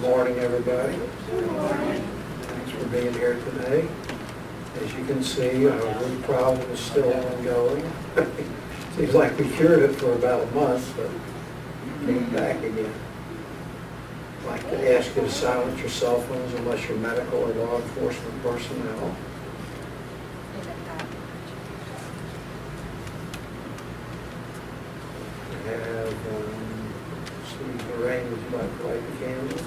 morning, everybody. Thanks for being here today. As you can see, our root problem is still ongoing. Seems like we cured it for about a month, but it came back again. I'd like to ask you to silence your cell phones unless you're medical or law enforcement personnel. We have, Lorraine, would you like to light the candles?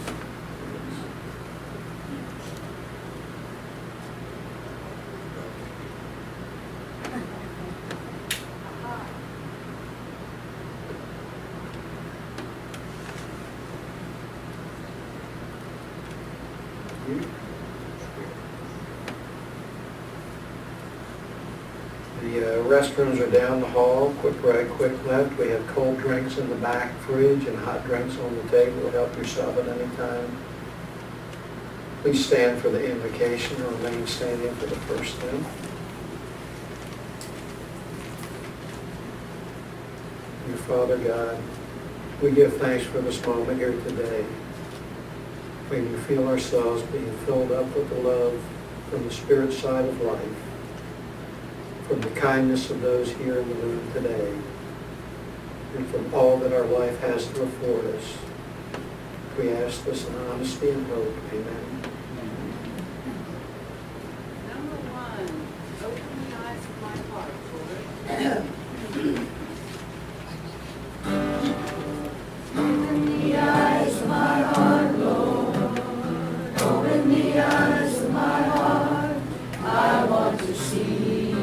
The restrooms are down the hall, quick right, quick left. We have cold drinks in the back fridge and hot drinks on the table. Help yourself at any time. Please stand for the invocation or remain standing for the first thing. Dear Father God, we give thanks for this moment here today. May we feel ourselves being filled up with the love from the Spirit side of life, from the kindness of those here in the room today, and from all that our life has to afford us. We ask this in honesty and hope. Amen. Number 1, open the eyes of my heart, Lord. Open the eyes of my heart, Lord. Open the eyes of my heart. I want to see you.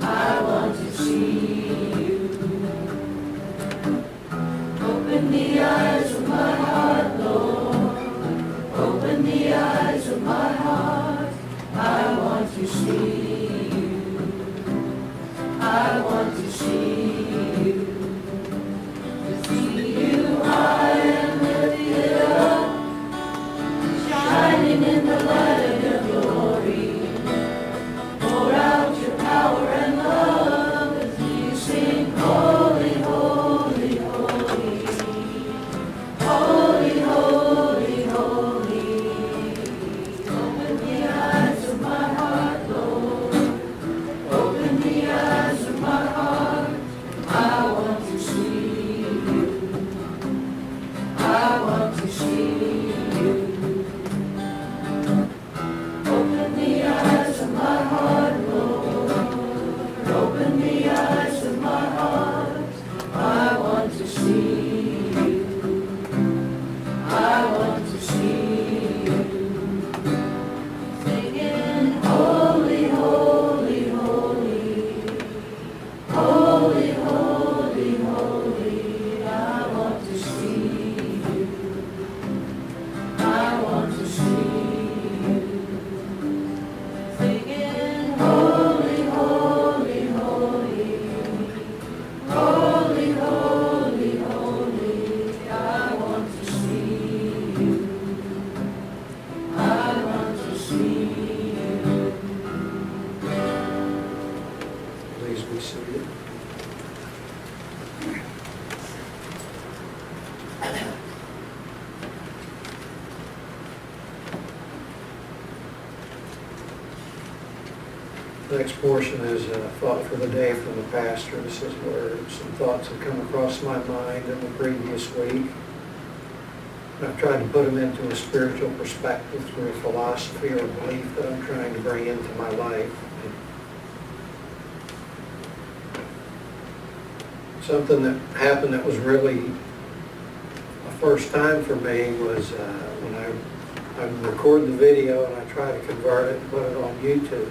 I want to see you. Open the eyes of my heart, Lord. Open the eyes of my heart. I want to see you. I want to see you. To see you high and lifted up, shining in the light of your glory. Pour out your power and love as we sing, holy, holy, holy. Holy, holy, holy. Open the eyes of my heart, Lord. Open the eyes of my heart. I want to see you. I want to see you. Open the eyes of my heart, Lord. Open the eyes of my heart. I want to see you. I want to see you. Singing, holy, holy, holy. Holy, holy, holy. I want to see you. I want to see you. Singing, holy, holy, holy. Holy, holy, holy. I want to see you. I want to see you. Please be seated. The next portion is a thought for the day from the pastor. This is where some thoughts have come across my mind in the previous week. I've tried to put them into a spiritual perspective through a philosophy or a belief that I'm trying to bring into my life. Something that happened that was really a first time for me was when I record the video and I try to convert it and put it on YouTube.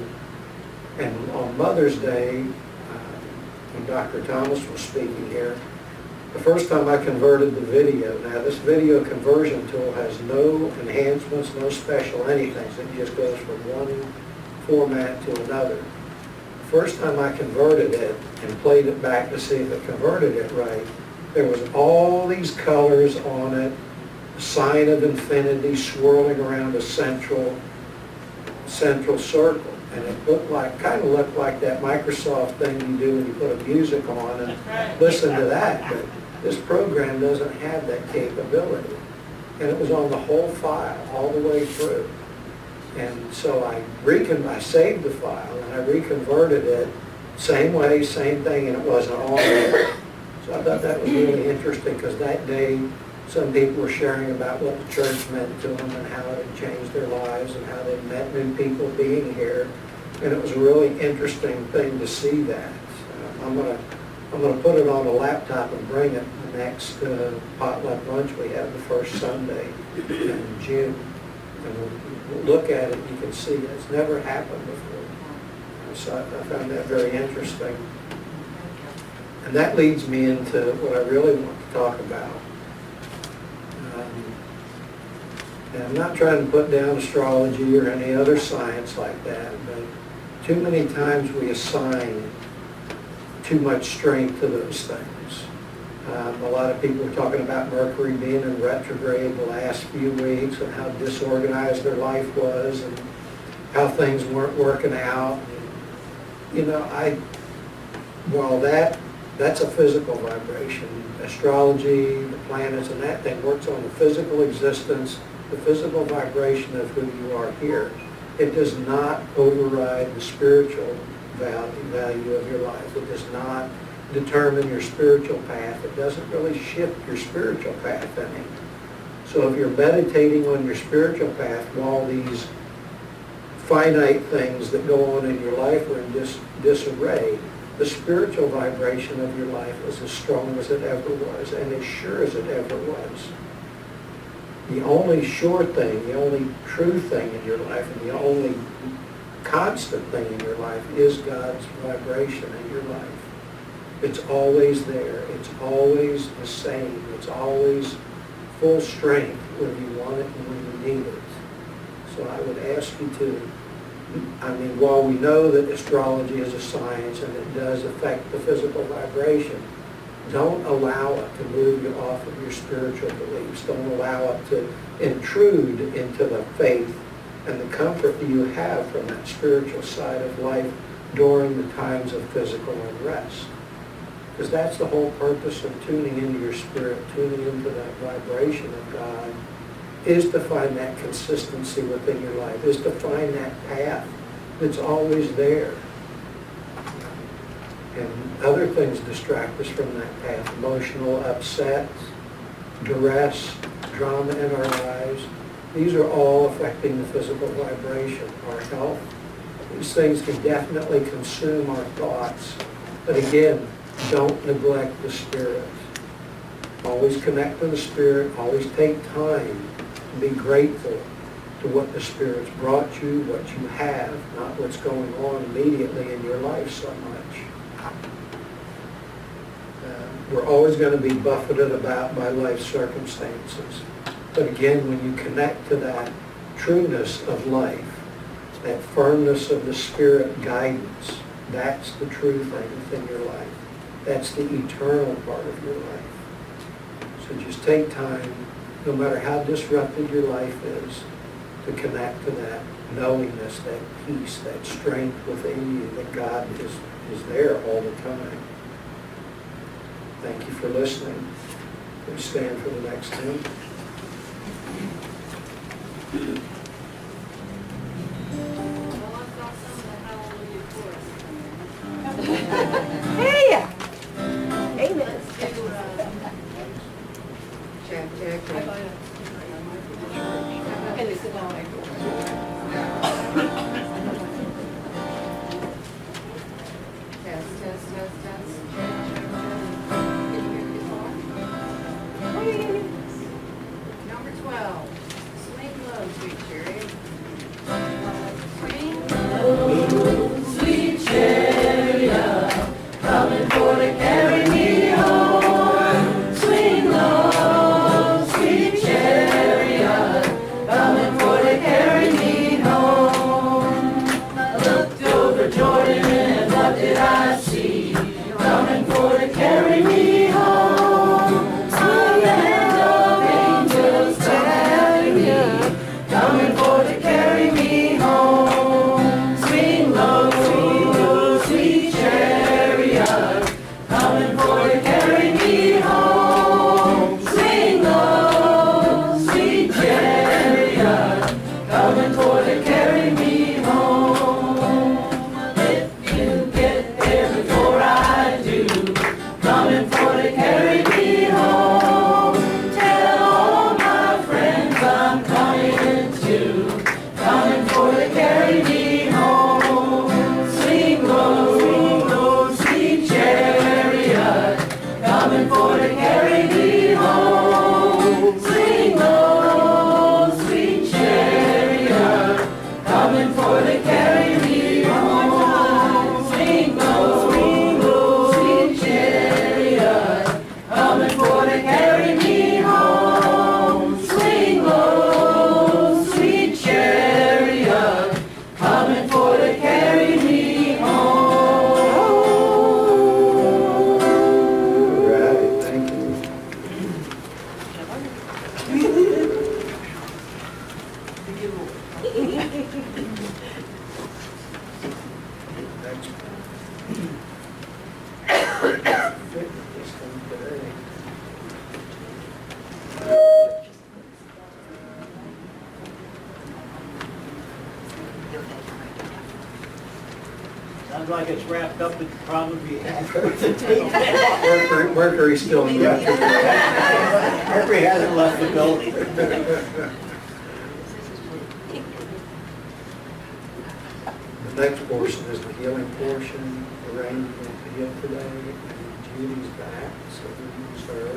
And on Mother's Day, when Dr. Thomas was speaking here, the first time I converted the video. Now this video conversion tool has no enhancements, no special anything. It just goes from one format to another. The first time I converted it and played it back to see if it converted it right, there was all these colors on it, the sign of infinity swirling around a central circle. And it kind of looked like that Microsoft thing you do when you put a music on and listen to that. But this program doesn't have that capability. and it was on the whole file, all the way through. And so I saved the file, and I reconverted it, same way, same thing, and it wasn't on there. So I thought that was really interesting, because that day, some people were sharing about what the church meant to them and how it had changed their lives and how they met new people being here. And it was a really interesting thing to see that. I'm gonna put it on a laptop and bring it the next potluck lunch we have the first Sunday in June. And we'll look at it, you can see it's never happened before. So I found that very interesting. And that leads me into what I really want to talk about. And I'm not trying to put down astrology or any other science like that, but too many times we assign too much strength to those things. A lot of people are talking about Mercury being in retrograde the last few weeks and how disorganized their life was and how things weren't working out. You know, while that's a physical vibration. Astrology, the planets and that thing works on the physical existence, the physical vibration of who you are here. It does not override the spiritual value of your life. It does not determine your spiritual path. It doesn't really shift your spiritual path any. So if you're meditating on your spiritual path while these finite things that go on in your life are in disarray, the spiritual vibration of your life is as strong as it ever was and as sure as it ever was. The only sure thing, the only true thing in your life, and the only constant thing in your life is God's vibration in your life. It's always there. It's always the same. It's always full strength when you want it and when you need it. So I would ask you to, while we know that astrology is a science and it does affect the physical vibration, don't allow it to move you off of your spiritual beliefs. Don't allow it to intrude into the faith and the comfort that you have from that spiritual side of life during the times of physical unrest. Because that's the whole purpose of tuning into your spirit, tuning into that vibration of God, is to find that consistency within your life, is to find that path that's always there. And other things distract us from that path. Emotional upset, duress, drama in our lives. These are all affecting the physical vibration, our health. These things can definitely consume our thoughts. But again, don't neglect the Spirit. Always connect to the Spirit. Always take time to be grateful to what the Spirit's brought you, what you have, not what's going on immediately in your life so much. We're always going to be buffeted about by life circumstances. But again, when you connect to that trueness of life, that firmness of the Spirit guidance, that's the true thing within your life. That's the eternal part of your life. So just take time, no matter how disrupted your life is, to connect to that knowingness, that peace, that strength within you, that God is there all the time. Thank you for listening. Please stand for the next hymn. Well, I've got some of the Hallelujah chorus. Hey! Amen. Let's do, Check, check, check. can they sit down? Test, test, test, test. Check, check, check. Can you hear me? Number 12. Swing low, sweet chariot. Swing low. Sweet chariot, coming for to carry me home. Swing low, sweet chariot, coming for to carry Next. This one today. Sounds like it's wrapped up in probably Mercury's still in retrograde. Mercury hasn't left the building. The next portion is the healing portion. Lorraine will be here today, and Judy's back, so we use her.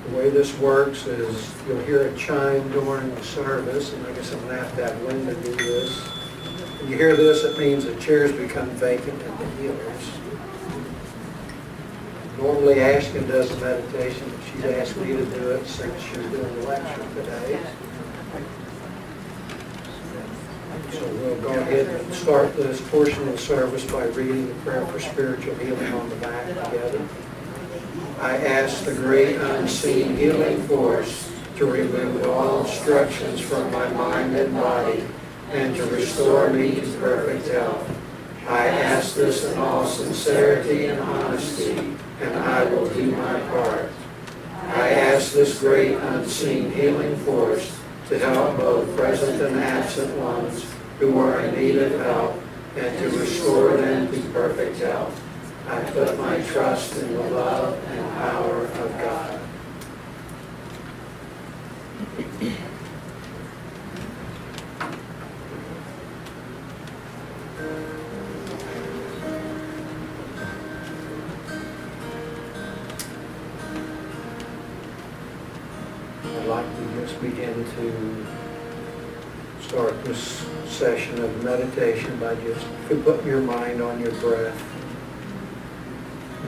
The way this works is you'll hear a chime during the service, and I guess I'm going to have Linda do this. When you hear this, it means the chairs become vacant at the healers. Normally Ashkhen does the meditation, but she's asked me to do it since she's doing the lecture today. So we'll go ahead and start this portion of the service by reading the prayer for spiritual healing on the back together. I ask the great unseen healing force to remove all obstructions from my mind and body and to restore me to perfect health. I ask this in all sincerity and honesty, and I will do my part. I ask this great unseen healing force to help both present and absent ones who are in need of help and to restore them to perfect health. I put my trust in the love and power of God. I'd like to just begin to start this session of meditation by just putting your mind on your breath.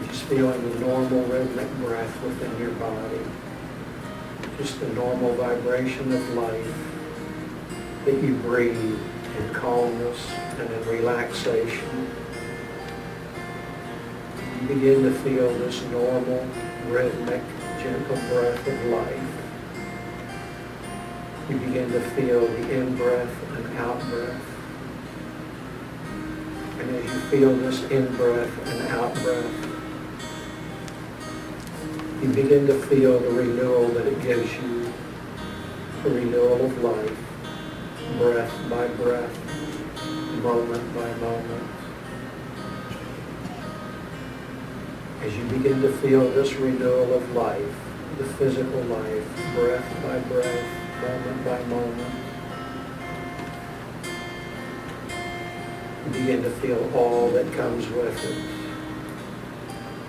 Just feeling the normal rhythmic breath within your body. Just the normal vibration of life that you breathe in calmness and in relaxation. You begin to feel this normal, rhythmic, gentle breath of life. You begin to feel the in-breath and out-breath. And as you feel this in-breath and out-breath, you begin to feel the renewal that it gives you, the renewal of life, breath by breath, moment by moment. As you begin to feel this renewal of life, the physical life, breath by breath, moment by moment, you begin to feel all that comes with it.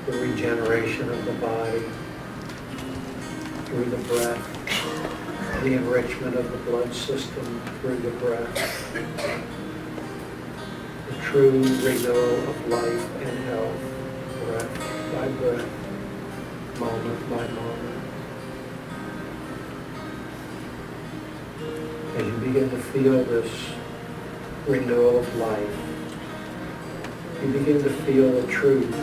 The regeneration of the body through the breath, the enrichment of the blood system through the breath, the true renewal of life and health, breath by breath, moment by moment. As you begin to feel this renewal of life, you begin to feel the truth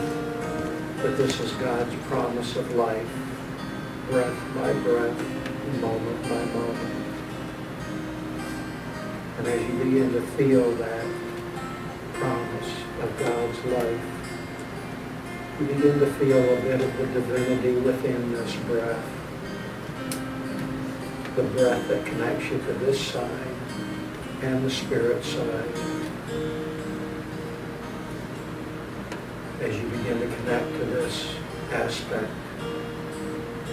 that this is God's promise of life, breath by breath, moment by moment. And as you begin to feel that promise of God's life, you begin to feel a bit of the divinity within this breath, the breath that connects you to this side and the spirit side. As you begin to connect to this aspect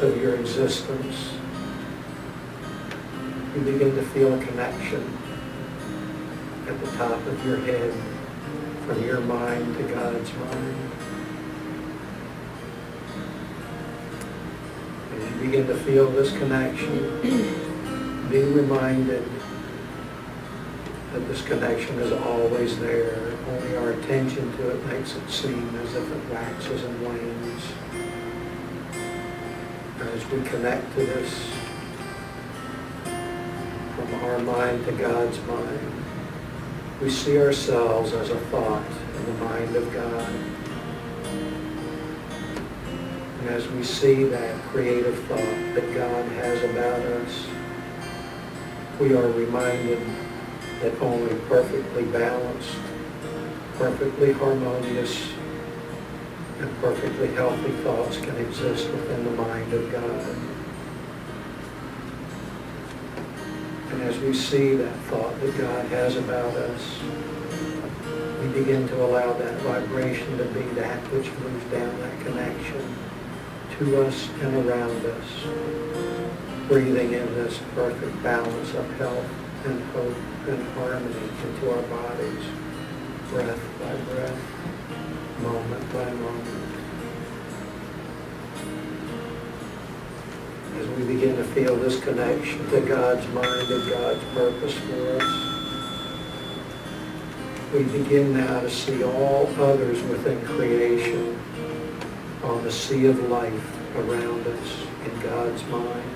of your existence, you begin to feel a connection at the top of your head from your mind to God's mind. As you begin to feel this connection, be reminded that this connection is always there. Only our attention to it makes it seem as if it waxes and wanes. And as we connect to this from our mind to God's mind, we see ourselves as a thought in the mind of God. And as we see that creative thought that God has about us, we are reminded that only perfectly balanced, perfectly harmonious, and perfectly healthy thoughts can exist within the mind of God. And as we see that thought that God has about us, we begin to allow that vibration to be that which moves down that connection to us and around us, breathing in this perfect balance of health and hope and harmony into our bodies, breath by breath, moment by moment. As we begin to feel this connection to God's mind and God's purpose for us, we begin now to see all others within creation on the sea of life around us in God's mind.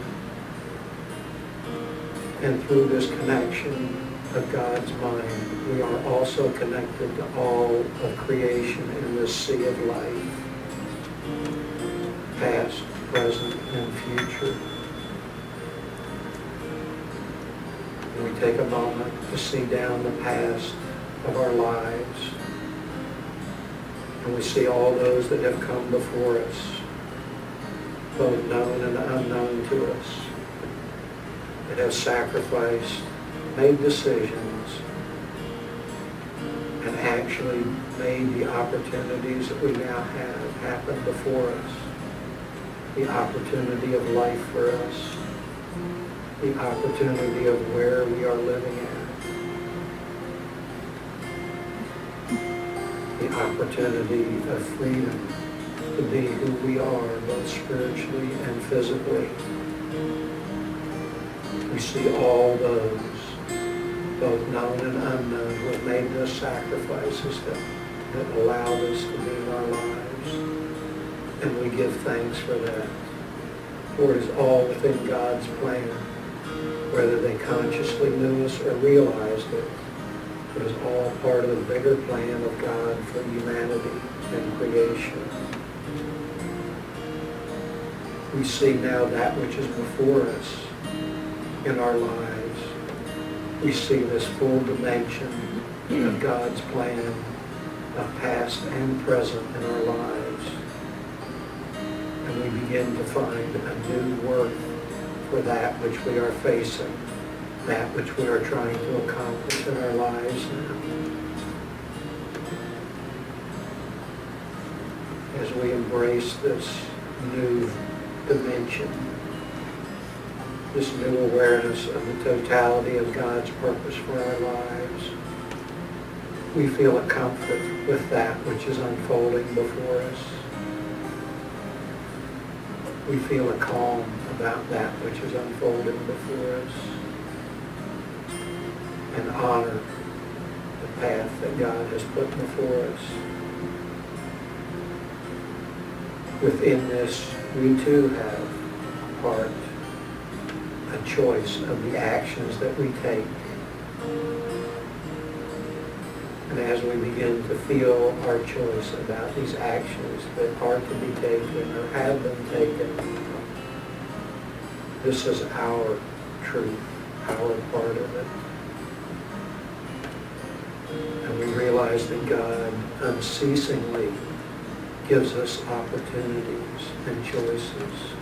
And through this connection of God's mind, we are also connected to all of creation in this sea of life, past, present, and future. And we take a moment to see down the past of our lives, and we see all those that have come before us, both known and unknown to us, that have sacrificed, made decisions, and actually made the opportunities that we now have happen before us. The opportunity of life for us, the opportunity of where we are living at, the opportunity of freedom to be who we are, both spiritually and physically. We see all those, both known and unknown, who have made those sacrifices that allow us to be in our lives. And we give thanks for that. For it is all within God's plan, whether they consciously knew us or realized it. It is all part of the bigger plan of God for humanity and creation. We see now that which is before us in our lives. We see this full dimension of God's plan of past and present in our lives. And we begin to find a new worth for that which we are facing, that which we are trying to accomplish in our lives now. As we embrace this new dimension, this new awareness of the totality of God's purpose for our lives, we feel a comfort with that which is unfolding before us. We feel a calm about that which is unfolding before us, and honor the path that God has put before us. Within this, we too have a part, a choice of the actions that we take. And as we begin to feel our choice about these actions that are to be taken or have been taken, this is our truth, our part of it. And we realize that God unceasingly gives us opportunities and choices.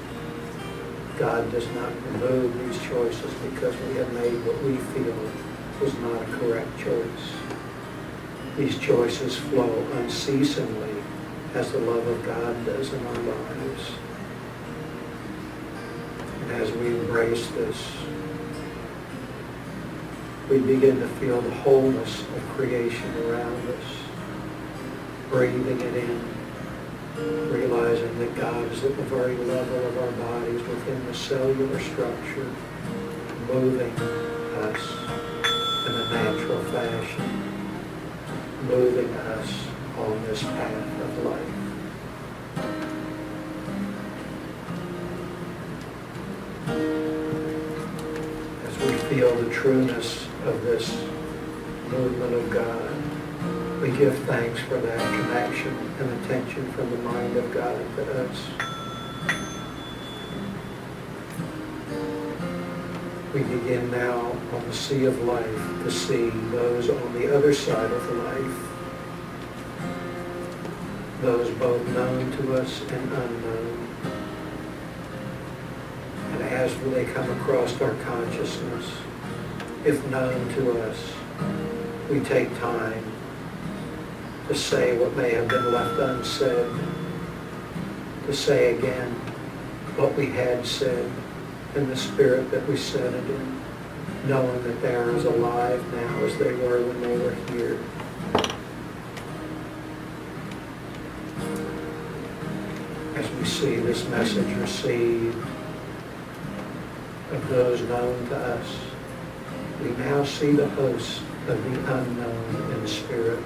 God does not remove these choices because we have made what we feel was not a correct choice. These choices flow unceasingly as the love of God does in our lives. And as we embrace this, we begin to feel the wholeness of creation around us, breathing it in, realizing that God is at the very level of our bodies within the cellular structure, moving us in a natural fashion, moving us on this path of life. As we feel the trueness of this movement of God, we give thanks for that connection and attention from the mind of God to us. We begin now on the sea of life to see those on the other side of life, those both known to us and unknown. And as they come across our consciousness, if known to us, we take time to say what may have been left unsaid, to say again what we had said in the spirit that we said it in, knowing that they are as alive now as they were when they were here. As we see this message received of those known to us, we now see the host of the unknown in spirit,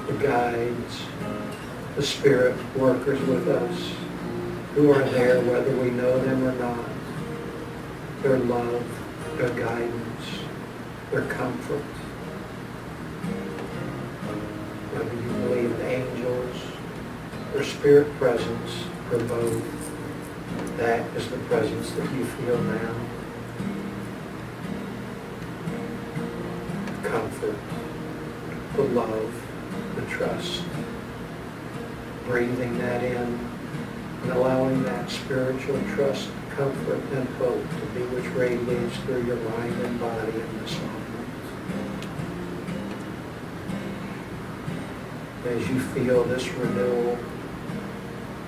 the guides, the spirit workers with us, who are there whether we know them or not. Their love, their guidance, their comfort. Whether you believe in angels or spirit presence or both, that is the presence that you feel now. The comfort, the love, the trust. Breathing that in and allowing that spiritual trust, comfort, and hope to be which radiates through your mind and body in this moment. As you feel this renewal,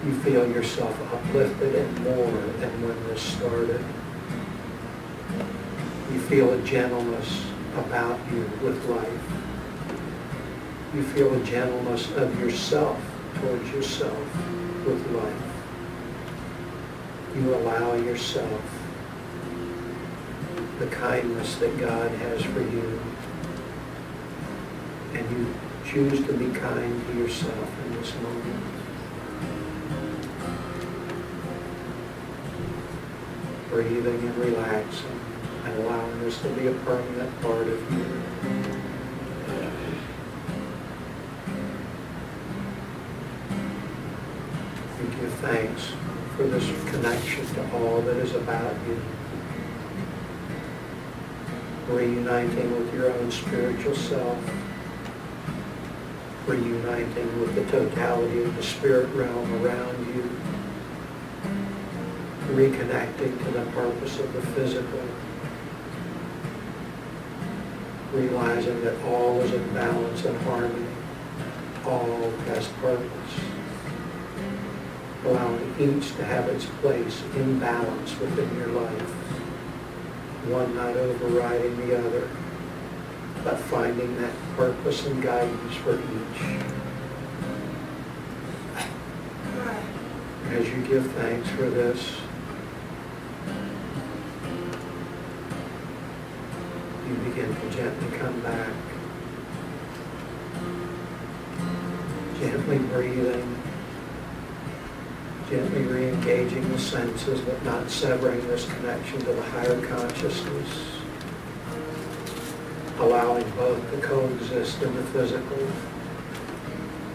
you feel yourself uplifted and more than when this started. You feel a gentleness about you with life. You feel a gentleness of yourself towards yourself with life. You allow yourself the kindness that God has for you, and you choose to be kind to yourself in this moment. Breathing and relaxing and allowing this to be a permanent part of you. We give thanks for this connection to all that is about you. Reuniting with your own spiritual self. Reuniting with the totality of the spirit realm around you. Reconnecting to the purpose of the physical. Realizing that all is in balance and harmony. All has purpose. Allowing each to have its place in balance within your life. One not overriding the other, but finding that purpose and guidance for each. As you give thanks for this, you begin to gently come back. Gently breathing. Gently re-engaging the senses, but not severing this connection to the higher consciousness. Allowing both to coexist in the physical.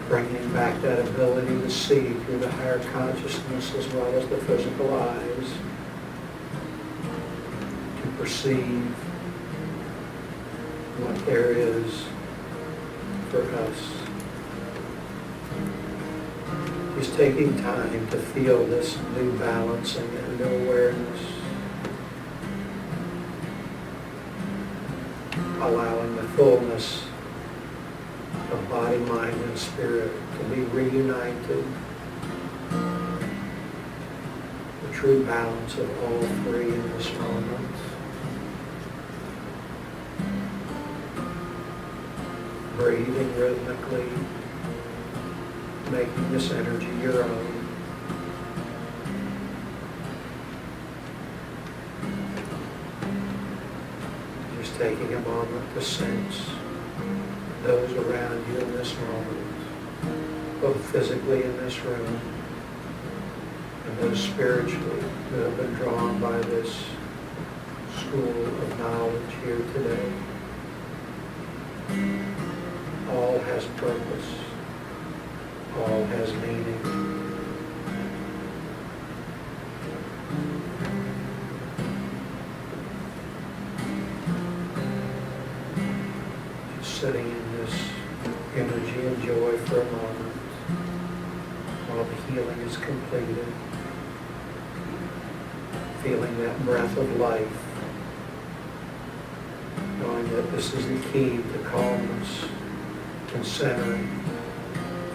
Bringing back that ability to see through the higher consciousness as well as the physical eyes. To perceive what there is for us. Is taking time to feel this new balancing and new awareness. Allowing the fullness of body, mind, and spirit to be reunited. The true balance of all three in this moment. Breathing rhythmically. Making this energy your own. Just taking a moment to sense those around you in this moment, both physically in this room and those spiritually who have been drawn by this school of knowledge here today. All has purpose. All has meaning. sitting in this energy and joy for a moment while the healing is completed. Feeling that breath of life. Knowing that this is the key to calmness and centering.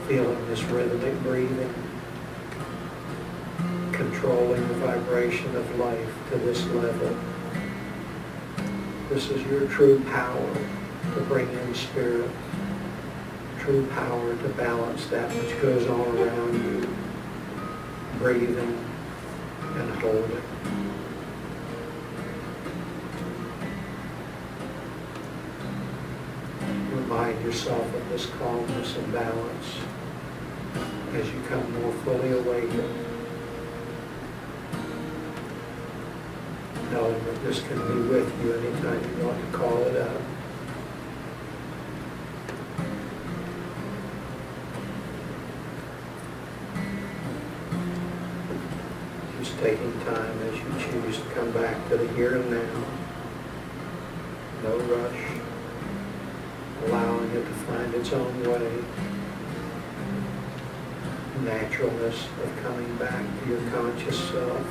Feeling this rhythmic breathing. Controlling the vibration of life to this level. This is your true power to bring in spirit. True power to balance that which goes on around you. Breathing and hold it. Remind yourself of this calmness and balance as you come more fully awakened. Knowing that this can be with you anytime you want to call it up. Just taking time as you choose to come back to the here and now. No rush. Allowing it to find its own way. Naturalness of coming back to your conscious self.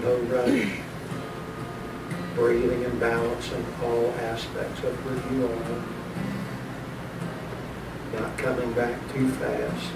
No rush. Breathing and balance in all aspects of who you are. Not coming back too fast.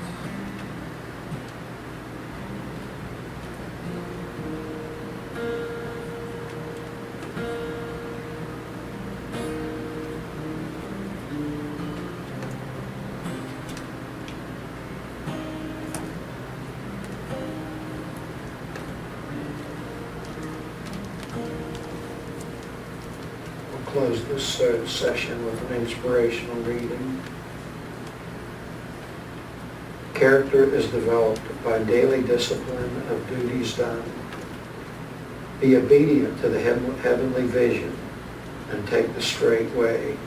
Close this session with an inspirational reading. Character is developed by daily discipline of duties done. Be obedient to the heavenly vision and take the straight way.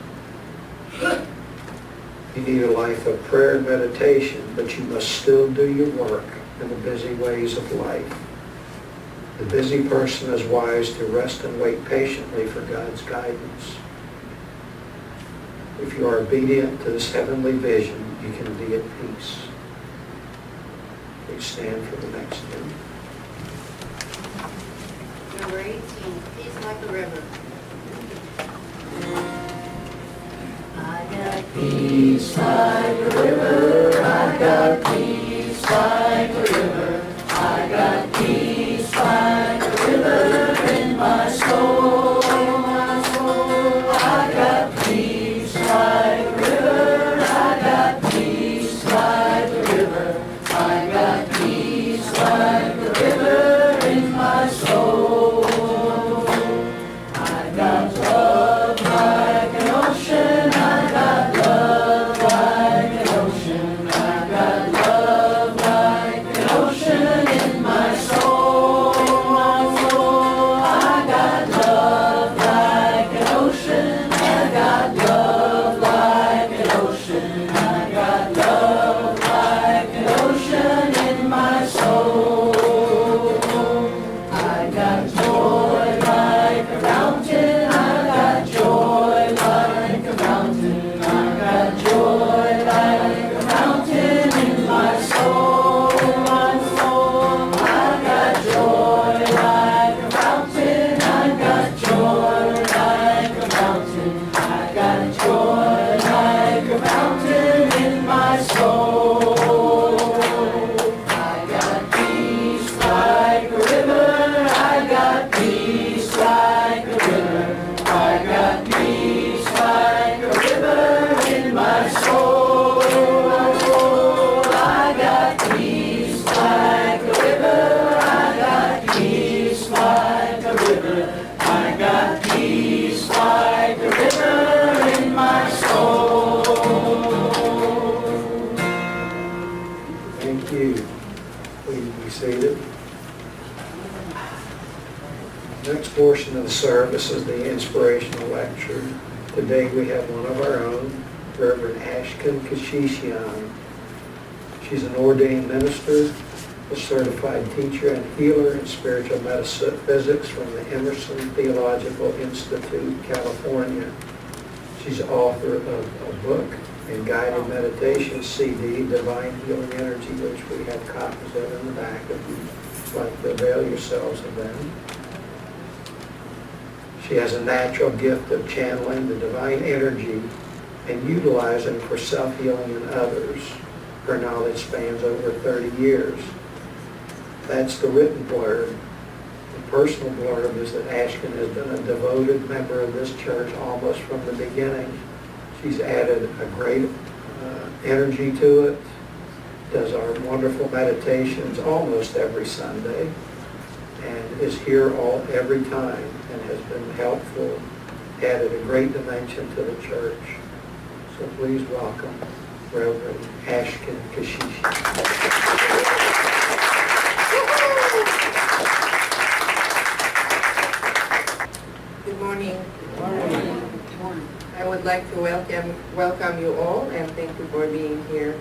You need a life of prayer and meditation, but you must still do your work in the busy ways of life. The busy person is wise to rest and wait patiently for God's guidance. If you are obedient to this heavenly vision, you can be at peace. Please stand for the next hymn. Number 18, Peace Like a River. I got peace like a river. I got peace like a river. I got peace like a river in my soul. I got peace like a river. I got peace like a river. I got peace like a river in my soul. I got love like an ocean. I got love like an ocean. I got love like an ocean in my soul. I got love like an ocean. I got love like an ocean. I got love like an ocean in my soul. I got joy like a mountain. I got joy like a mountain. I got joy like a mountain in my soul. I got joy like a mountain. I got joy like a mountain. I got joy like a mountain in my soul. I got peace like a river. I got peace like a river. I got peace like a river in my soul. I got peace like a river. I got peace like a river. I got peace like a river in my soul. Thank you. Please be seated. Next portion of the service is the inspirational lecture. Today we have one of our own, Rev Ashkhen Keshishian. She's an ordained minister, a certified teacher and healer in spiritual metaphysics from the Emerson Theological Institute, California. She's author of a book and guided meditation CD, Divine Healing Energy, which we have copies of in the back if you'd like to avail yourselves of them. She has a natural gift of channeling the divine energy and utilizing for self-healing in others. Her knowledge spans over 30 years. That's the written blurb. The personal blurb is that Ashkhen has been a devoted member of this church almost from the beginning. She's added a great energy to it, does our wonderful meditations almost every Sunday, and is here every time and has been helpful, added a great dimension to the church. So please welcome Rev Ashkhen Keshishian. Good morning. I would like to welcome you all and thank you for being here.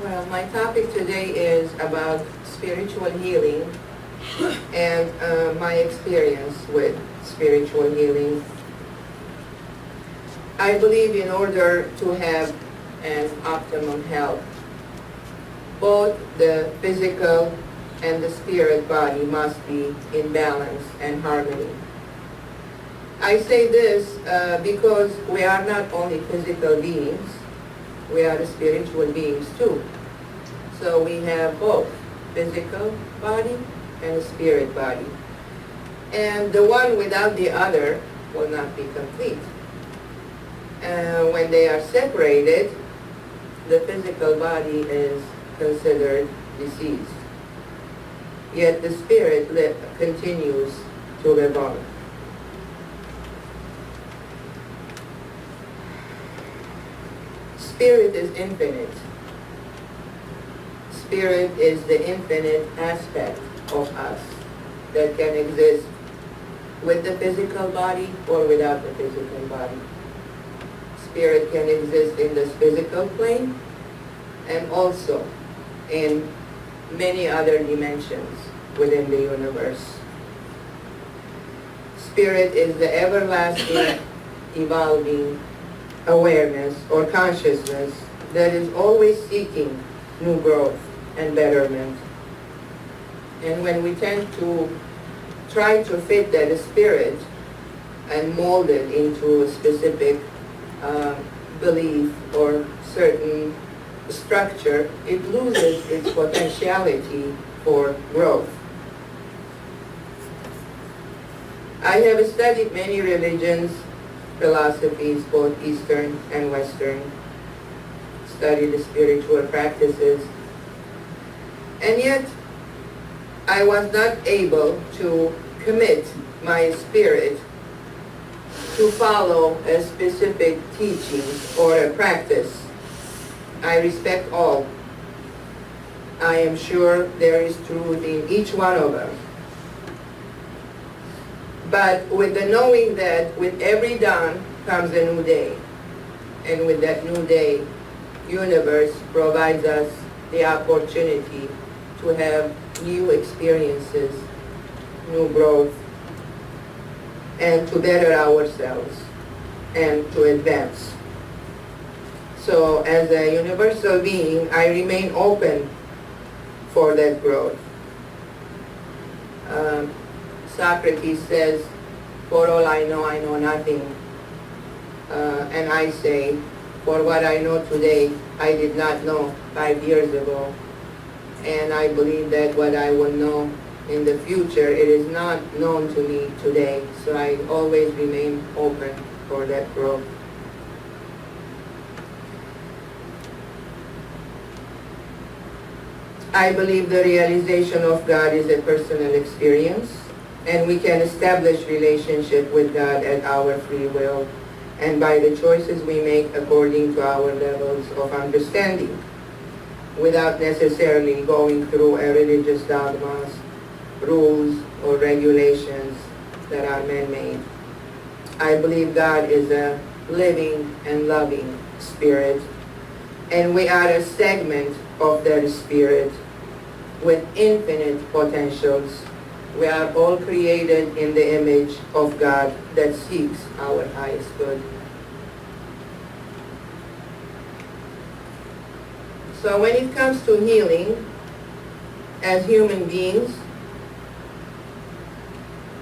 Well, my topic today is about spiritual healing and my experience with spiritual healing. I believe in order to have an optimum health, both the physical and the spirit body must be in balance and harmony. I say this because we are not only physical beings, we are spiritual beings too. So we have both physical body and a spirit body. And the one without the other will not be complete. When they are separated, the physical body is considered diseased. Yet the spirit continues to live on. Spirit is infinite. Spirit is the infinite aspect of us that can exist with the physical body or without the physical body. Spirit can exist in this physical plane and also in many other dimensions within the universe. Spirit is the everlasting, evolving awareness or consciousness that is always seeking new growth and betterment. And when we tend to try to fit that spirit and mold it into a specific belief or certain structure, it loses its potentiality for growth. I have studied many religions, philosophies, both Eastern and Western, studied the spiritual practices, and yet I was not able to commit my spirit to follow a specific teaching or a practice. I respect all. I am sure there is truth in each one of us. But with the knowing that with every dawn comes a new day, and with that new day, universe provides us the opportunity to have new experiences, new growth, and to better ourselves and to advance. So as a universal being, I remain open for that growth. Socrates says, for all I know nothing. And I say, for what I know today, I did not know 5 years ago. And I believe that what I will know in the future, it is not known to me today. So I always remain open for that growth. I believe the realization of God is a personal experience, and we can establish relationship with God at our free will and by the choices we make according to our levels of understanding, without necessarily going through a religious dogmas, rules, or regulations that are man-made. I believe God is a living and loving spirit and we are a segment of that spirit with infinite potentials. We are all created in the image of God that seeks our highest good. So when it comes to healing, as human beings,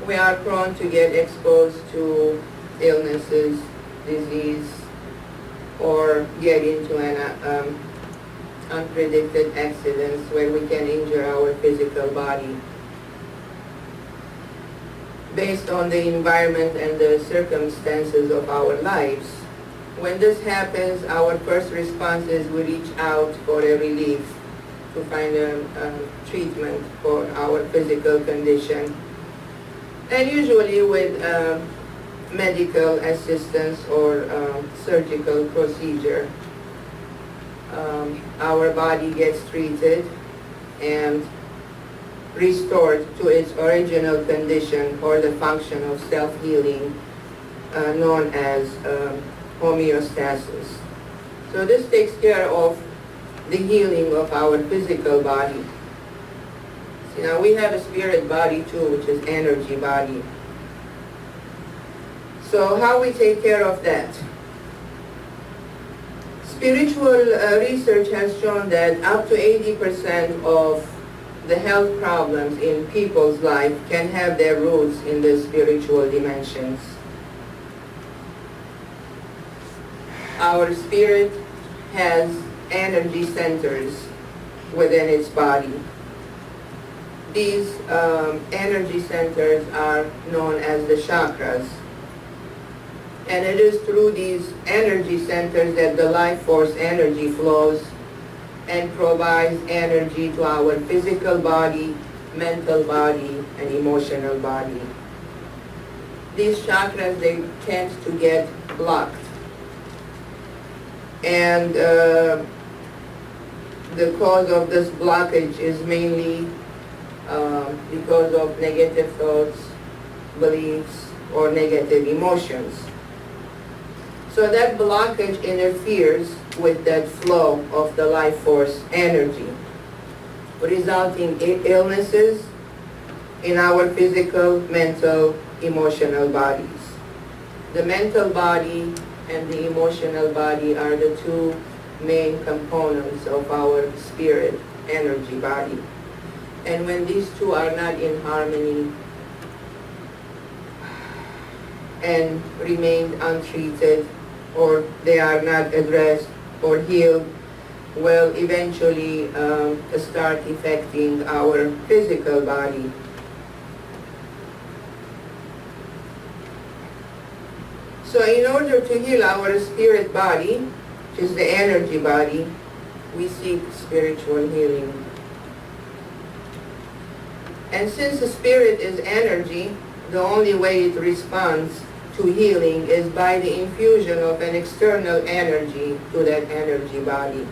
we are prone to get exposed to illnesses, disease, or get into an unpredicted accidents where we can injure our physical body. Based on the environment and the circumstances of our lives, when this happens, our first response is we reach out for a relief, to find a treatment for our physical condition. And usually with medical assistance or surgical procedure, our body gets treated and restored to its original condition or the function of self-healing known as homeostasis. So this takes care of the healing of our physical body. See, now we have a spirit body too, which is energy body. So how we take care of that? Spiritual research has shown that up to 80% of the health problems in people's life can have their roots in the spiritual dimensions. Our spirit has energy centers within its body. These energy centers are known as the chakras. And it is through these energy centers that the life force energy flows and provides energy to our physical body, mental body, and emotional body. These chakras, they tend to get blocked. And the cause of this blockage is mainly because of negative thoughts, beliefs, or negative emotions. So that blockage interferes with that flow of the life force energy, resulting in illnesses in our physical, mental, emotional bodies. The mental body and the emotional body are the two main components of our spirit energy body. And when these two are not in harmony and remain untreated, or they are not addressed or healed, will eventually start affecting our physical body. So in order to heal our spirit body, which is the energy body, we seek spiritual healing. And since the spirit is energy, the only way it responds to healing is by the infusion of an external energy to that energy body.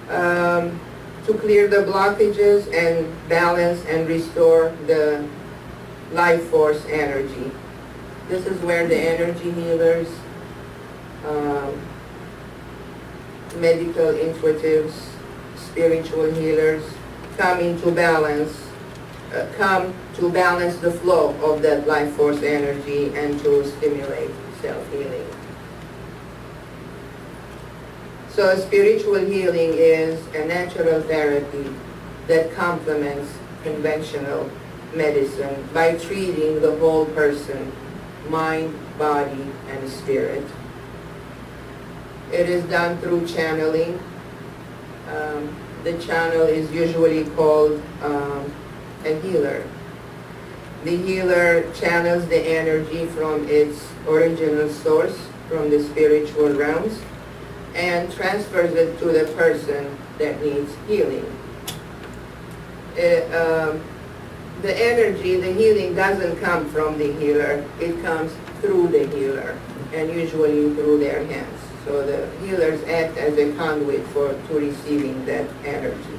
To clear the blockages and balance and restore the life force energy. This is where the energy healers, medical intuitives, spiritual healers come into balance, come to balance the flow of that life force energy and to stimulate self-healing. So spiritual healing is a natural therapy that complements conventional medicine by treating the whole person, mind, body, and spirit. It is done through channeling. The channel is usually called a healer. The healer channels the energy from its original source, from the spiritual realms, and transfers it to the person that needs healing. The energy, the healing doesn't come from the healer, it comes through the healer, and usually through their hands. So the healers act as a conduit to receiving that energy.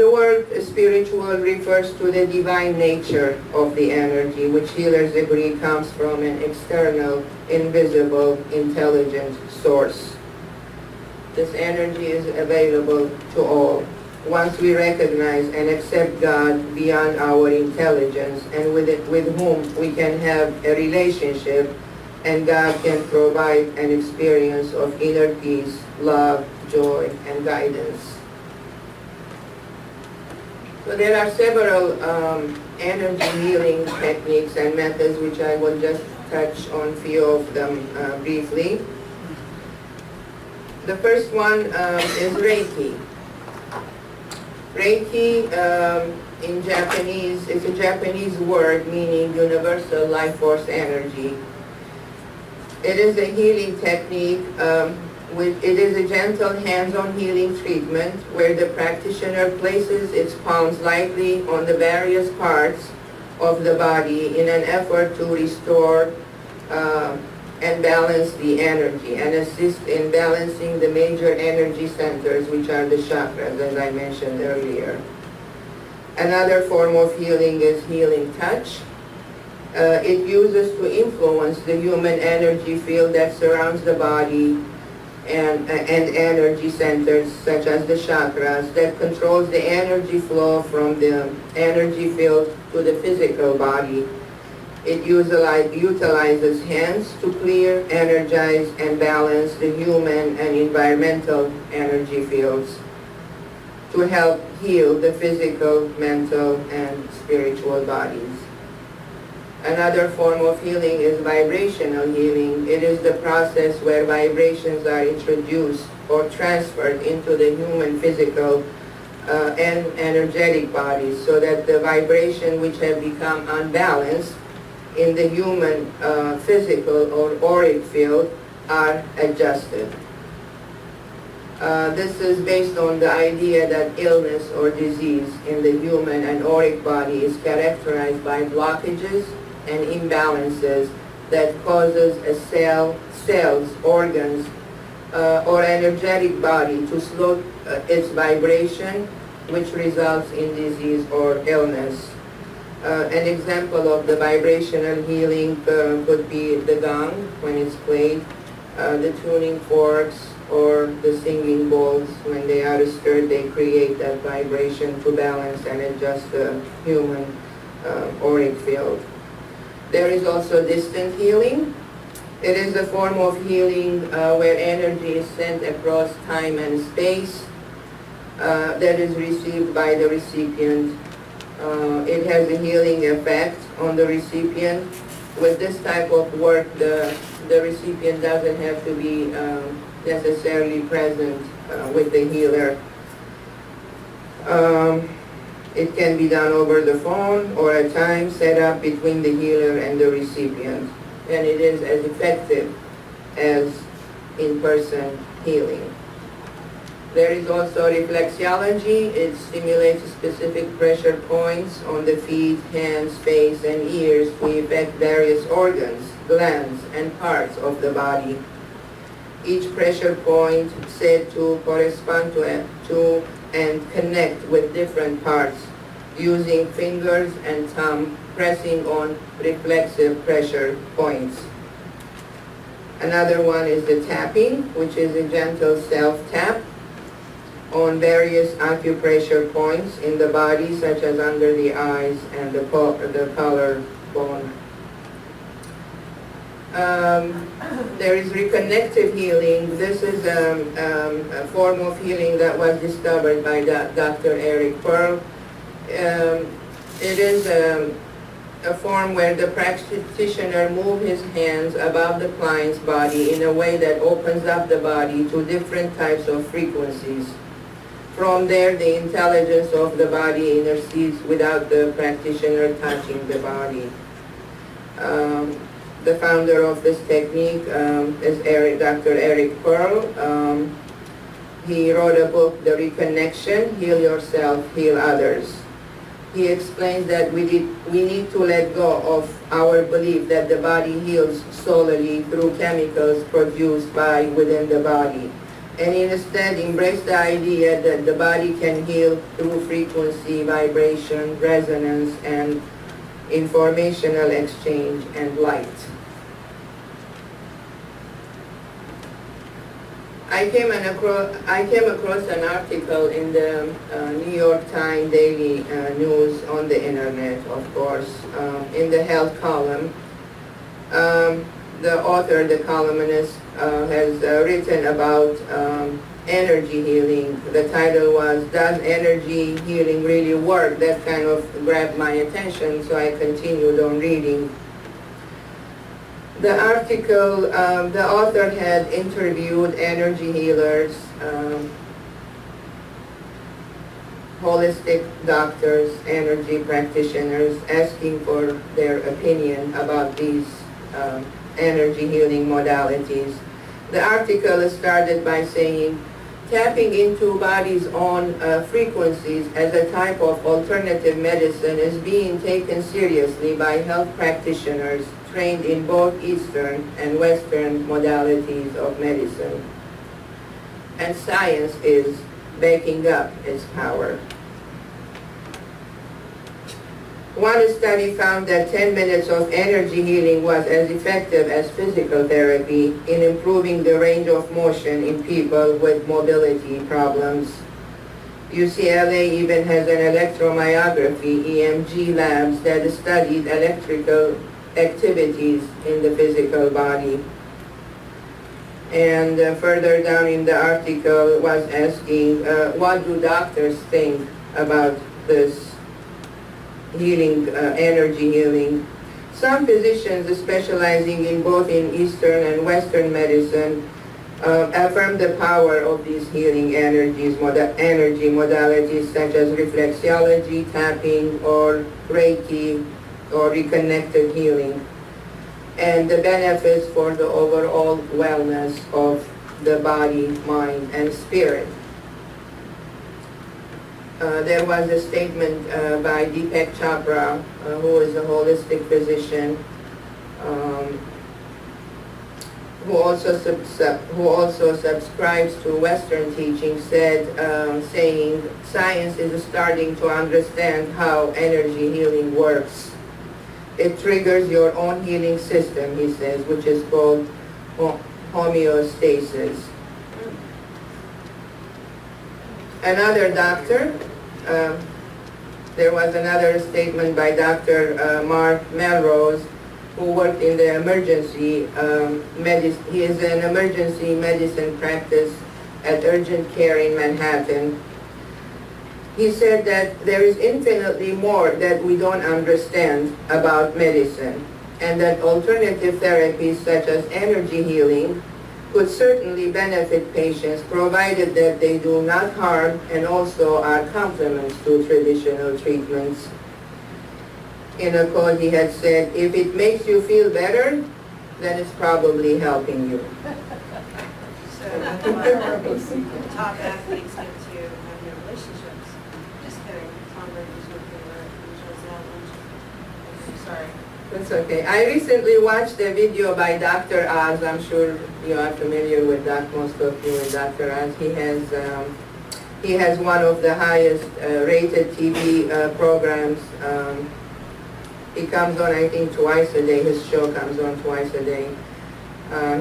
The word spiritual refers to the divine nature of the energy, which healers agree comes from an external, invisible, intelligent source. This energy is available to all. Once we recognize and accept God beyond our intelligence and with whom we can have a relationship, and God can provide an experience of inner peace, love, joy, and guidance. So there are several energy healing techniques and methods, which I will just touch on a few of them briefly. The first one is Reiki. Reiki in Japanese is a Japanese word meaning universal life force energy. It is a healing technique. It is a gentle hands-on healing treatment where the practitioner places its palms lightly on the various parts of the body in an effort to restore and balance the energy and assist in balancing the major energy centers, which are the chakras, as I mentioned earlier. Another form of healing is healing touch. It uses to influence the human energy field that surrounds the body and energy centers such as the chakras that controls the energy flow from the energy field to the physical body. It utilizes hands to clear, energize, and balance the human and environmental energy fields to help heal the physical, mental, and spiritual bodies. Another form of healing is vibrational healing. It is the process where vibrations are introduced or transferred into the human physical and energetic bodies so that the vibration which have become unbalanced in the human physical or auric field are adjusted. This is based on the idea that illness or disease in the human and auric body is characterized by blockages and imbalances that causes a cells, organs, or energetic body to slow its vibration, which results in disease or illness. An example of the vibrational healing could be the gong when it's played, the tuning forks, or the singing bowls. When they are stirred, they create that vibration to balance and adjust the human auric field. There is also distant healing. It is a form of healing where energy is sent across time and space that is received by the recipient. It has a healing effect on the recipient. With this type of work, the recipient doesn't have to be necessarily present with the healer. It can be done over the phone or a time set up between the healer and the recipient. And it is as effective as in-person healing. There is also reflexology. It stimulates specific pressure points on the feet, hands, face, and ears to affect various organs, glands, and parts of the body. Each pressure point said to correspond to and connect with different parts using fingers and thumb pressing on reflexive pressure points. Another one is the tapping, which is a gentle self-tap on various acupressure points in the body, such as under the eyes and the collarbone. There is reconnective healing. This is a form of healing that was discovered by Dr. Eric Pearl. It is a form where the practitioner moves his hands above the client's body in a way that opens up the body to different types of frequencies. From there, the intelligence of the body intercedes without the practitioner touching the body. The founder of this technique is Dr. Eric Pearl. He wrote a book, The Reconnection, Heal Yourself, Heal Others. He explains that we need to let go of our belief that the body heals solely through chemicals produced by within the body. and instead embrace the idea that the body can heal through frequency, vibration, resonance, and informational exchange and light. I came across an article in the New York Times Daily News on the internet, of course, in the health column. The author, the columnist, has written about energy healing. The title was, "Does Energy Healing Really Work?" That kind of grabbed my attention, so I continued on reading. The article, the author had interviewed energy healers, holistic doctors, energy practitioners, asking for their opinion about these energy healing modalities. The article started by saying, tapping into body's own frequencies as a type of alternative medicine is being taken seriously by health practitioners trained in both Eastern and Western modalities of medicine. And science is backing up its power. One study found that 10 minutes of energy healing was as effective as physical therapy in improving the range of motion in people with mobility problems. UCLA even has an electromyography, EMG labs that studied electrical activities in the physical body. And further down in the article was asking, what do doctors think about this healing, energy healing? Some physicians specializing in both in Eastern and Western medicine affirm the power of these healing energy modalities such as reflexology, tapping, or Reiki, or reconnected healing, and the benefits for the overall wellness of the body, mind, and spirit. There was a statement by Deepak Chopra, who is a holistic physician, who also subscribes to Western teaching, saying science is starting to understand how energy healing works. It triggers your own healing system, he says, which is called homeostasis. Another doctor, there was another statement by Dr. Mark Melrose, who worked in the emergency medicine. He is an emergency medicine practice at urgent care in Manhattan. He said that there is infinitely more that we don't understand about medicine, and that alternative therapies such as energy healing could certainly benefit patients provided that they do not harm and also are complements to traditional treatments. In a quote he had said, "If it makes you feel better, then it's probably helping you." So, top athletes get to have no relationships. Just kidding. Tom Brady's my favorite. He shows that one. Sorry. That's okay. I recently watched a video by Dr. Oz. I'm sure you are familiar with that, most of you with Dr. Oz. He has one of the highest rated TV programs. He comes on, I think, twice a day. His show comes on twice a day.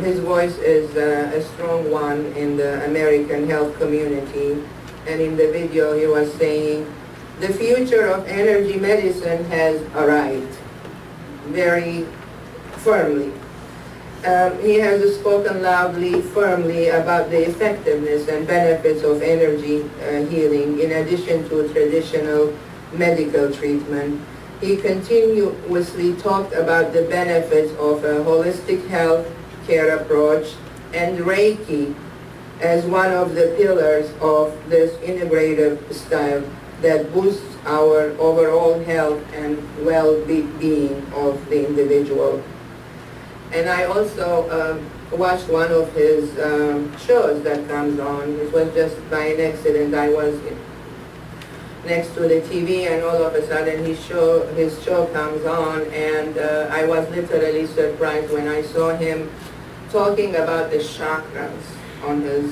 His voice is a strong one in the American health community. And in the video he was saying, the future of energy medicine has arrived, very firmly. He has spoken loudly, firmly about the effectiveness and benefits of energy healing in addition to traditional medical treatment. He continuously talked about the benefits of a holistic health care approach and Reiki as one of the pillars of this integrative style that boosts our overall health and well-being of the individual. And I also watched one of his shows that comes on. It was just by an accident. I was next to the TV, and all of a sudden his show comes on, and I was literally surprised when I saw him talking about the chakras. on his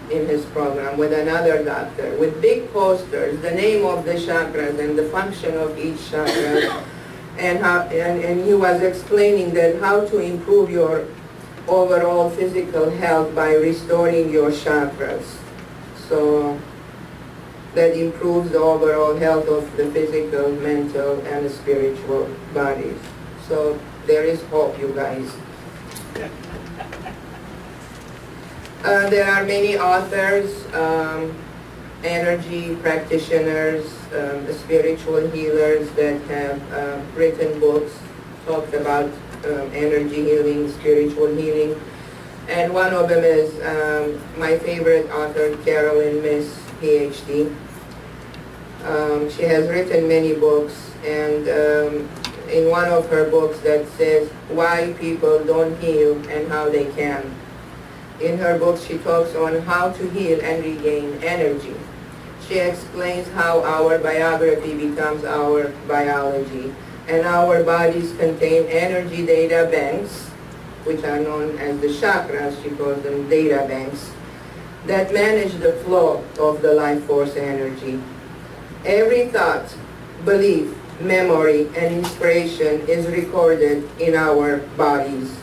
in his program with another doctor with big posters, the name of the chakras and the function of each chakra, and he was explaining that how to improve your overall physical health by restoring your chakras. So that improves the overall health of the physical, mental, and the spiritual bodies. So there is hope, you guys. There are many authors, energy practitioners, spiritual healers that have written books, talked about energy healing, spiritual healing. And one of them is my favorite author, Carolyn Miss, PhD. She has written many books, and in one of her books that says why people don't heal and how they can. In her book, she talks on how to heal and regain energy. She explains how our biography becomes our biology, and our bodies contain energy data banks, which are known as the chakras. She calls them data banks, that manage the flow of the life force energy. Every thought, belief, memory, and inspiration is recorded in our bodies.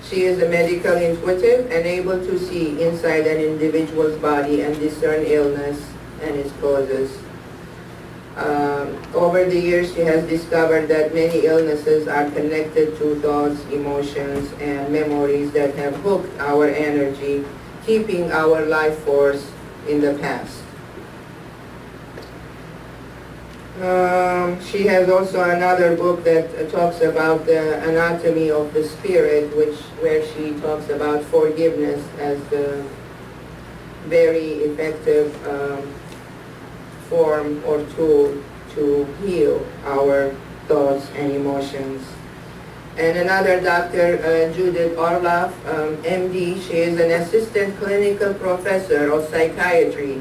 She is a medical intuitive and able to see inside an individual's body and discern illness and its causes. Over the years, she has discovered that many illnesses are connected to thoughts, emotions, and memories that have hooked our energy, keeping our life force in the past. She has also another book that talks about the anatomy of the spirit, where she talks about forgiveness as the very effective form or tool to heal our thoughts and emotions. And another doctor, Judith Orloff, MD, she is an assistant clinical professor of psychiatry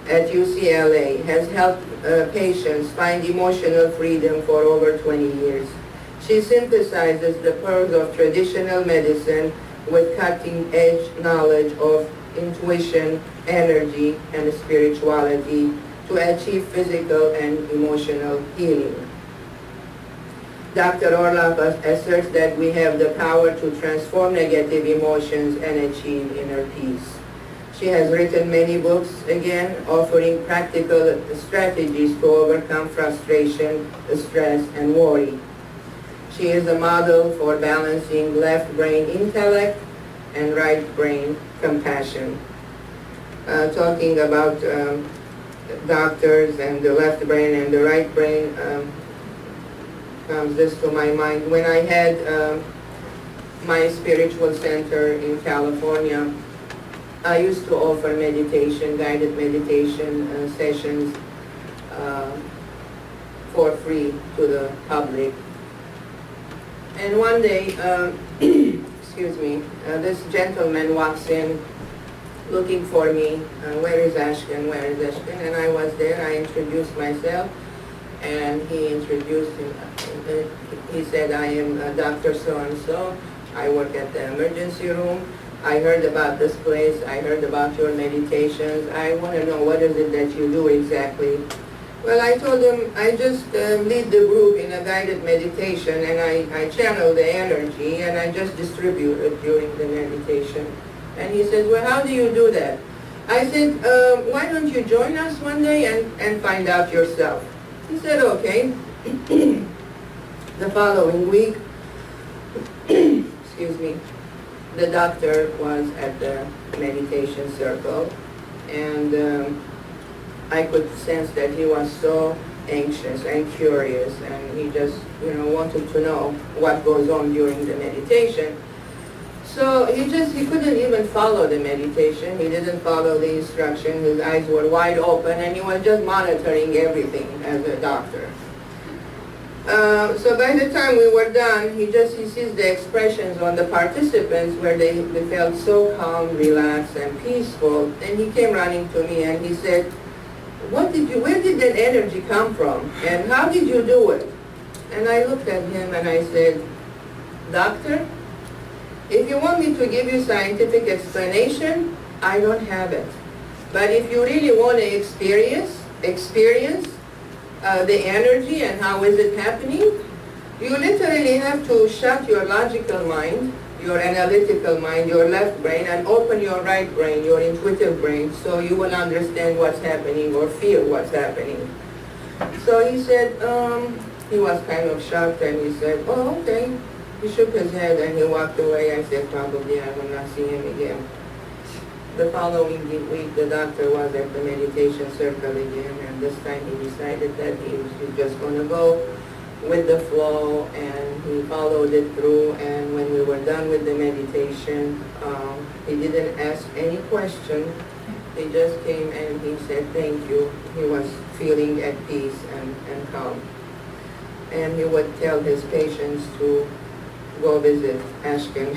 at UCLA, has helped patients find emotional freedom for over 20 years. She synthesizes the pearls of traditional medicine with cutting-edge knowledge of intuition, energy, and spirituality to achieve physical and emotional healing. Dr. Orloff asserts that we have the power to transform negative emotions and achieve inner peace. She has written many books, again, offering practical strategies to overcome frustration, stress, and worry. She is a model for balancing left brain intellect and right brain compassion. Talking about doctors and the left brain and the right brain, comes this to my mind. When I had my spiritual center in California, I used to offer meditation, guided meditation sessions for free to the public. And one day, excuse me, this gentleman walks in looking for me. Where is Ashkhen? Where is Ashkhen? And I was there. I introduced myself, and he introduced him. He said, I am Dr. So-and-so. I work at the emergency room. I heard about this place. I heard about your meditations. I want to know what is it that you do exactly. Well, I told him I just lead the group in a guided meditation, and I channel the energy, and I just distribute it during the meditation. And he said, well, how do you do that? I said, why don't you join us one day and find out yourself? He said, okay. The following week, excuse me, the doctor was at the meditation circle, and I could sense that he was so anxious and curious, and he just, wanted to know what goes on during the meditation. So he couldn't even follow the meditation. He didn't follow the instruction. His eyes were wide open, and he was just monitoring everything as a doctor. So by the time we were done, he sees the expressions on the participants where they felt so calm, relaxed, and peaceful. And he came running to me and he said, where did that energy come from? And how did you do it? And I looked at him and I said, Doctor, If you want me to give you scientific explanation, I don't have it. But if you really want to experience the energy and how is it happening, you literally have to shut your logical mind, your analytical mind, your left brain, and open your right brain, your intuitive brain, so you will understand what's happening or feel what's happening. So he said, he was kind of shocked, and he said, oh, okay. He shook his head and he walked away. I said, probably I will not see him again. The following week, the doctor was at the meditation circle again, and this time he decided that he was just going to go with the flow, and he followed it through. And when we were done with the meditation, he didn't ask any question. He just came and he said, thank you. He was feeling at peace and calm. And he would tell his patients to go visit Ashkhen.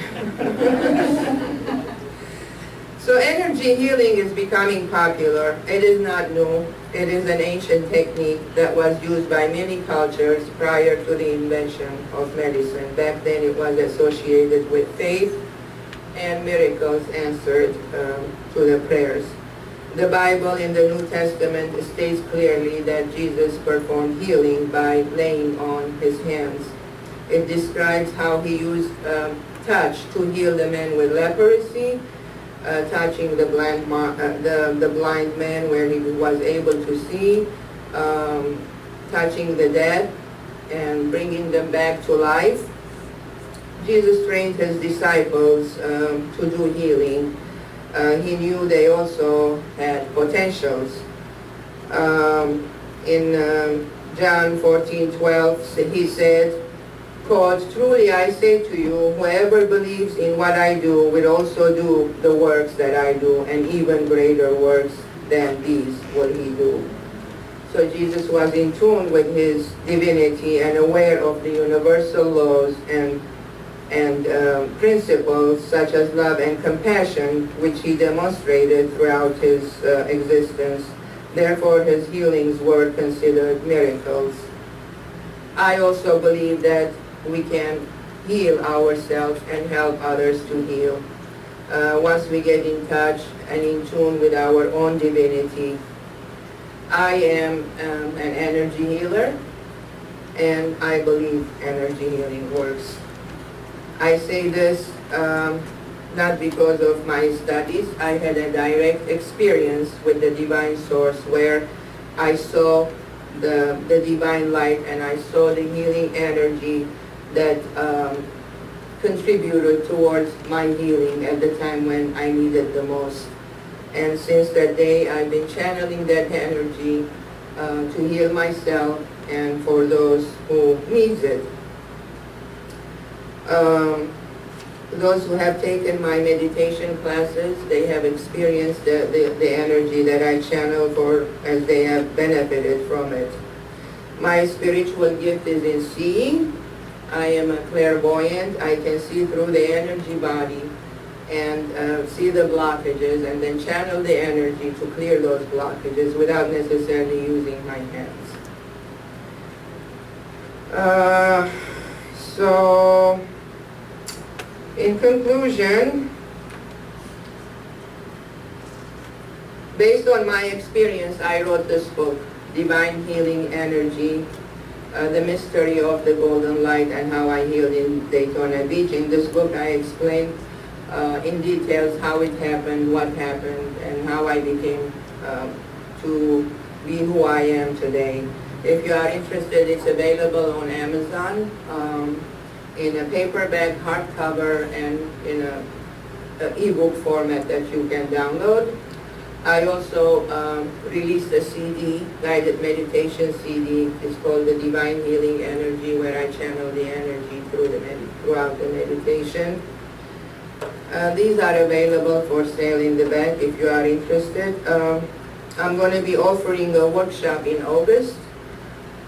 So energy healing is becoming popular. It is not new. It is an ancient technique that was used by many cultures prior to the invention of medicine. Back then it was associated with faith and miracles answered to the prayers. The Bible in the New Testament states clearly that Jesus performed healing by laying on his hands. It describes how he used touch to heal the man with leprosy, touching the blind man where he was able to see, touching the dead and bringing them back to life. Jesus trained his disciples to do healing. He knew they also had potentials. In John 14:12, he said, quote, truly I say to you, whoever believes in what I do will also do the works that I do, and even greater works than these will he do. So Jesus was in tune with his divinity and aware of the universal laws and principles such as love and compassion, which he demonstrated throughout his existence. Therefore, his healings were considered miracles. I also believe that we can heal ourselves and help others to heal. Once we get in touch and in tune with our own divinity. I am an energy healer, and I believe energy healing works. I say this not because of my studies. I had a direct experience with the divine source where I saw the divine light, and I saw the healing energy that contributed towards my healing at the time when I needed the most. And since that day, I've been channeling that energy to heal myself and for those who needs it. Those who have taken my meditation classes, they have experienced the energy that I channel for, as they have benefited from it. My spiritual gift is in seeing. I am a clairvoyant. I can see through the energy body and see the blockages and then channel the energy to clear those blockages without necessarily using my hands. So, in conclusion, based on my experience, I wrote this book, Divine Healing Energy, The Mystery of the Golden Light and How I Healed in Daytona Beach. In this book, I explain in details how it happened, what happened, and how I became to be who I am today. If you are interested, it's available on Amazon in a paperback, hardcover, and in a ebook format that you can download. I also released a CD, guided meditation CD. It's called the Divine Healing Energy, where I channel the energy throughout the meditation. These are available for sale in the back if you are interested. I'm going to be offering a workshop in August.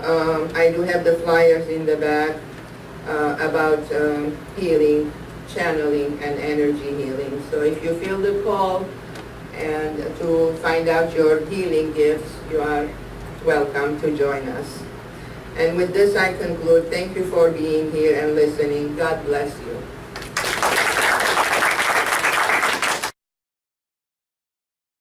I do have the flyers in the back about healing, channeling, and energy healing. So if you feel the call and to find out your healing gifts, you are welcome to join us. And with this I conclude. Thank you for being here and listening. God bless you.